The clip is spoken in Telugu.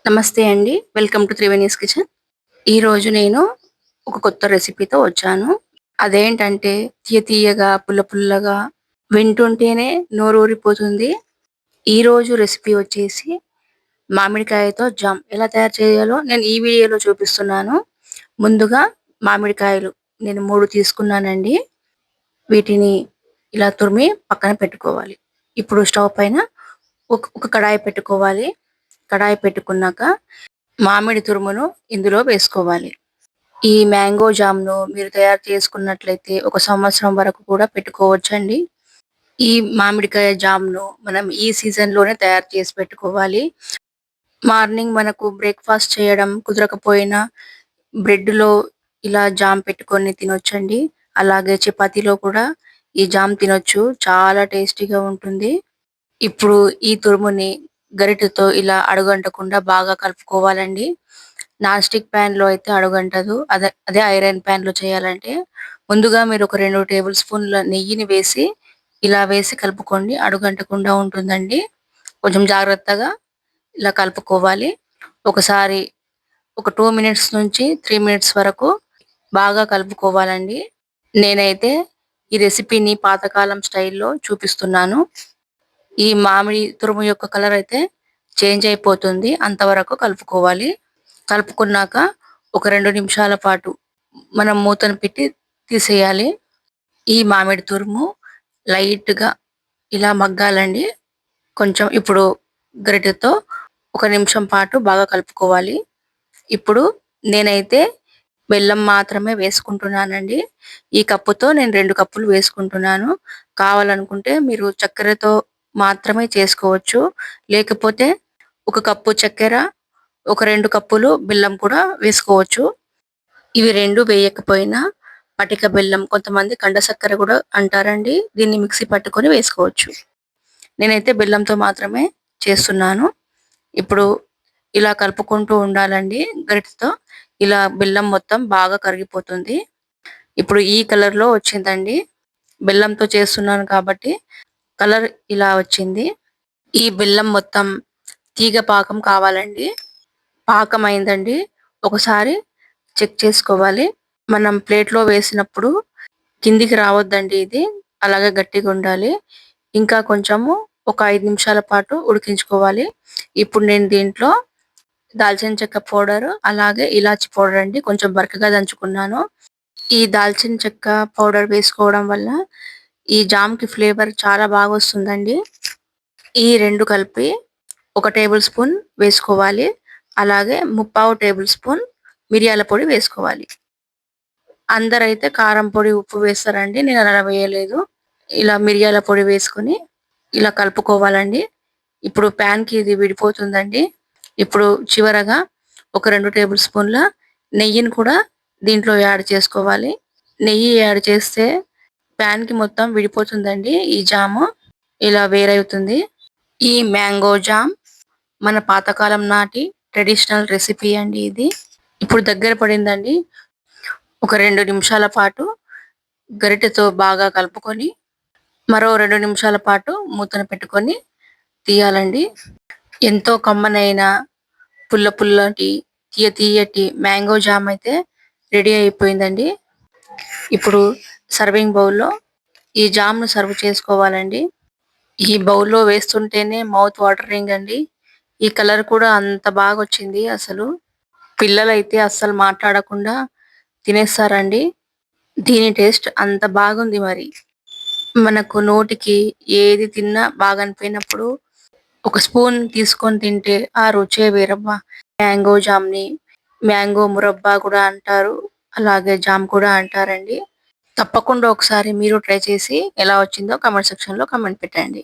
నమస్తే అండి. Welcome to Triveni's kitchen. ఈరోజు నేను ఒక కొత్త రెసిపీతో వచ్చాను. అదేంటంటే తీయగా, పుల్ల పుల్లగా వింటుంటేనే నోరూరిపోతుంది. ఈరోజు రెసిపీ వచ్చేసి మామిడికాయతో జామ్ ఎలా తయారు చేయాలో నేను ఈ వీడియోలో చూపిస్తున్నాను. ముందుగా మామిడికాయలు నేను 3 తీసుకున్నానండి. వీటిని ఇలా తురిమి పక్కన పెట్టుకోవాలి. ఇప్పుడు స్టవ్ పైన ఒక కడాయి పెట్టుకోవాలి. కడాయి పెట్టుకున్నాక మామిడి తురుమును ఇందులో వేసుకోవాలి. ఈ మ్యాంగో జామ్‌ను మీరు తయారు చేసుకున్నట్లయితే ఒక సంవత్సరం వరకు కూడా పెట్టుకోవచ్చండి. ఈ మామిడికాయ జామ్‌ను మనం ఈ సీజన్‌లోనే తయారు చేసి పెట్టుకోవాలి. మార్నింగ్ మనకు బ్రేక్‌ఫాస్ట్ చేయడం కుదరకపోయినా బ్రెడ్‌లో ఇలా జామ్ పెట్టుకొని తినొచ్చండి. అలాగే చపాతీలో కూడా ఈ జామ్ తినొచ్చు. చాలా టేస్టీగా ఉంటుంది. ఇప్పుడు ఈ తురుముని గరిటెతో ఇలా అడుగంటకుండా బాగా కలుపుకోవాలండి. నాన్ స్టిక్ ప్యాన్‌లో అయితే అడుగంటదు. అదే ఐరన్ ప్యాన్‌లో చేయాలంటే ముందుగా మీరు ఒక 2 టేబుల్ స్పూన్‌ల నెయ్యిని వేసి ఇలా వేసి కలుపుకోండి. అడుగంటకుండా ఉంటుందండి. కొంచెం జాగ్రత్తగా ఇలా కలుపుకోవాలి. ఒకసారి ఒక 2 మినిట్స్ నుంచి 3 మినిట్స్ వరకు బాగా కలుపుకోవాలండి. నేనైతే ఈ రెసిపీని పాతకాలం స్టైల్‌లో చూపిస్తున్నాను. ఈ మామిడి తురుము యొక్క కలర్ అయితే చేంజ్ అయిపోతుంది. అంతవరకు కలుపుకోవాలి. కలుపుకున్నాక ఒక 2 నిమిషాల పాటు మనం మూతను పెట్టి తీసేయాలి. ఈ మామిడి తురుము లైట్‌గా ఇలా మగ్గాలండి. కొంచెం ఇప్పుడు గరిటెతో ఒక నిమిషం పాటు బాగా కలుపుకోవాలి. ఇప్పుడు నేనైతే బెల్లం మాత్రమే వేసుకుంటున్నానండి. ఈ కప్పుతో నేను 2 కప్పులు వేసుకుంటున్నాను. కావాలనుకుంటే మీరు చక్కెరతో మాత్రమే చేసుకోవచ్చు. లేకపోతే ఒక కప్పు చక్కెర, ఒక 2 కప్పులు బెల్లం కూడా వేసుకోవచ్చు. ఇవి 2 వేయకపోయినా పటిక బెల్లం, కొంతమంది కండ చక్కెర కూడా అంటారండి. దీన్ని మిక్సీ పట్టుకొని వేసుకోవచ్చు. నేనైతే బెల్లంతో మాత్రమే చేస్తున్నాను. ఇప్పుడు ఇలా కలుపుకుంటూ ఉండాలండి గరిటెతో. ఇలా బెల్లం మొత్తం బాగా కరిగిపోతుంది. ఇప్పుడు ఈ కలర్‌లో వచ్చిందండి. బెల్లంతో చేస్తున్నాను కాబట్టి కలర్ ఇలా వచ్చింది. ఈ బెల్లం మొత్తం తీగ పాకం కావాలండి. పాకం అయిందండి. ఒకసారి చెక్ చేసుకోవాలి. మనం ప్లేట్‌లో వేసినప్పుడు కిందికి రావద్దండి ఇది. అలాగే గట్టిగా ఉండాలి. ఇంకా కొంచెము ఒక 5 నిమిషాల పాటు ఉడికించుకోవాలి. ఇప్పుడు నేను దీంట్లో దాల్చిన చెక్క పౌడర్, అలాగే ఇలాచి పౌడర్ అండి కొంచెం బరకగా దంచుకున్నాను. ఈ దాల్చిన చెక్క పౌడర్ వేసుకోవడం వల్ల ఈ జామ్‌కి ఫ్లేవర్ చాలా బాగా వస్తుందండి. ఈ 2 కలిపి ఒక టేబుల్ స్పూన్ వేసుకోవాలి. అలాగే ముప్పావు టేబుల్ స్పూన్ మిరియాల పొడి వేసుకోవాలి. అందరైతే కారం పొడి, ఉప్పు వేస్తారండి. నేను అలా వేయలేదు. ఇలా మిరియాల పొడి వేసుకొని ఇలా కలుపుకోవాలండి. ఇప్పుడు ప్యాన్‌కి ఇది విడిపోతుందండి. ఇప్పుడు చివరగా ఒక 2 టేబుల్ స్పూన్ల నెయ్యిని కూడా దీంట్లో యాడ్ చేసుకోవాలి. నెయ్యి యాడ్ చేస్తే ప్యాన్‌కి మొత్తం విడిపోతుందండి ఈ జాము. ఇలా వేరవుతుంది. ఈ మ్యాంగో జామ్ మన పాతకాలం నాటి ట్రెడిషనల్ రెసిపీ అండి ఇది. ఇప్పుడు దగ్గర పడిందండి. ఒక 2 నిమిషాల పాటు గరిటెతో బాగా కలుపుకొని మరో 2 నిమిషాల పాటు మూతను పెట్టుకొని తీయాలండి. ఎంతో కమ్మనైన పుల్లటి తీయటి మ్యాంగో జామ్ అయితే రెడీ అయిపోయిందండి. ఇప్పుడు సర్వింగ్ బౌల్‌లో ఈ జామ్‌ను సర్వ్ చేసుకోవాలండి. ఈ బౌల్‌లో వేస్తుంటేనే మౌత్ వాటరింగ్ అండి. ఈ కలర్ కూడా అంత బాగొచ్చింది అసలు. పిల్లలైతే అస్సలు మాట్లాడకుండా తినేస్తారండి. దీని టేస్ట్ అంత బాగుంది మరి. మనకు నోటికి ఏది తిన్నా బాగనిపోయినప్పుడు ఒక స్పూన్ తీసుకొని తింటే ఆ రుచే వేరబ్బా! మ్యాంగో జామ్‌ని మ్యాంగో మురబ్బా కూడా అంటారు. అలాగే జామ్ కూడా అంటారండి. తప్పకుండా ఒకసారి మీరు ట్రై చేసి ఎలా వచ్చిందో కామెంట్ సెక్షన్‌లో కామెంట్ పెట్టండి.